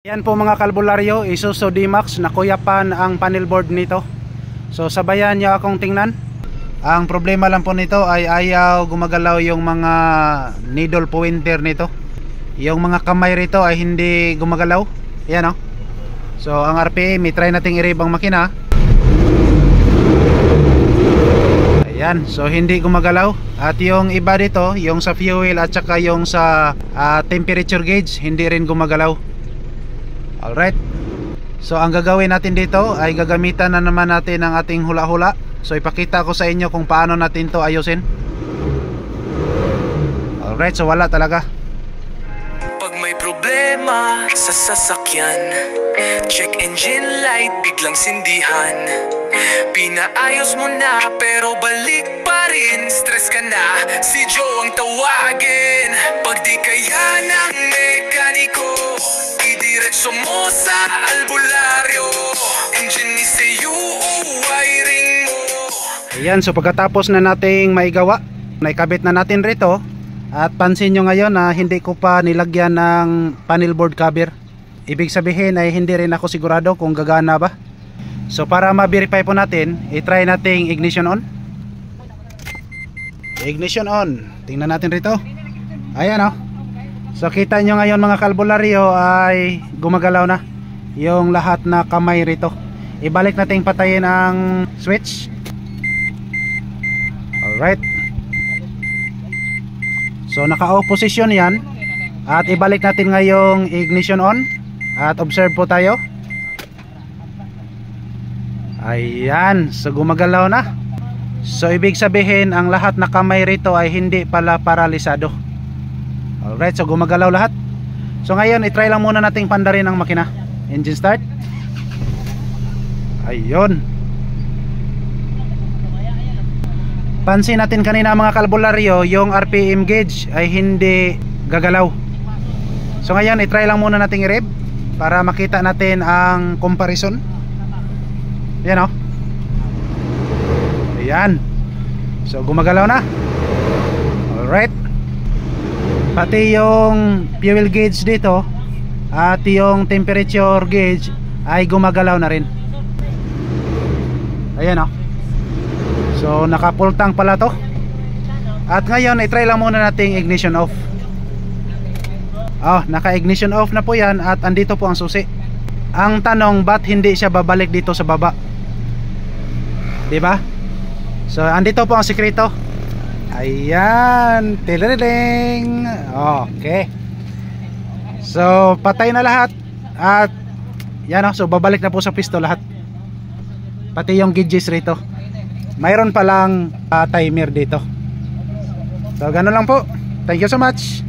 Yan po mga kalbularyo, Isuzu D-Max, nakuyapan ang panel board nito. So sabayan niyo akong tingnan. Ang problema lang po nito ay ayaw gumagalaw yung mga needle pointer nito. Yung mga kamay rito ay hindi gumagalaw. Yan o. So ang RPM, try nating i-rev ang makina. Ayan, so hindi gumagalaw. At yung iba dito, yung sa fuel at saka yung sa temperature gauge, hindi rin gumagalaw. Alright. So ang gagawin natin dito ay gagamitan na naman natin ang ating hula-hula. So ipakita ko sa inyo kung paano natin to ayusin. Alright, so wala talaga. Pag may problema sa sasakyan, check engine light, biglang sindihan. Pinaayos mo na pero balik pa rin, stress ka na, si Joe ang tawagin. Pag di kaya ng mekaniko, idiretso mo sa albularyo. Engine ni sa'yo, wiring mo. Ayan, so pagkatapos na nating maigawa, naikabit na natin rito. At pansin nyo ngayon na hindi ko pa nilagyan ng panel board cover. Ibig sabihin ay hindi rin ako sigurado kung gagana ba. So para ma-verify po natin, i-try nating ignition on. Ignition on. Tingnan natin rito. Ayan o. So kita nyo ngayon mga kalbularyo ay gumagalaw na yung lahat na kamay rito. Ibalik nating patayin ang switch. Alright. So naka-off position yan. At ibalik natin ngayong ignition on. At observe po tayo. Ayan, so gumagalaw na. So ibig sabihin ang lahat na kamay rito ay hindi pala paralisado. Alright, so gumagalaw lahat. So ngayon i-try lang muna nating pandarin ang makina. Engine start. Ayun. Pansin natin kanina mga kalbularyo, yung RPM gauge ay hindi gagalaw. So ngayon i-try lang muna nating i-rev para makita natin ang comparison. Yan o. Ayan. So gumagalaw na. Alright. Pati yung fuel gauge dito at yung temperature gauge ay gumagalaw na rin. Ayan o. So naka full tank pala to. At ngayon i-try lang muna nating ignition off. Naka ignition off na po yan. At andito po ang susi. Ang tanong, ba't hindi siya babalik dito sa baba? Diba? So andito po ang sikreto. Ayan, tililing. Okay. So patay na lahat. At yan o, so babalik na po sa pisto lahat. Pati yung gauges rito. Mayroon palang timer dito. So ganun lang po. Thank you so much.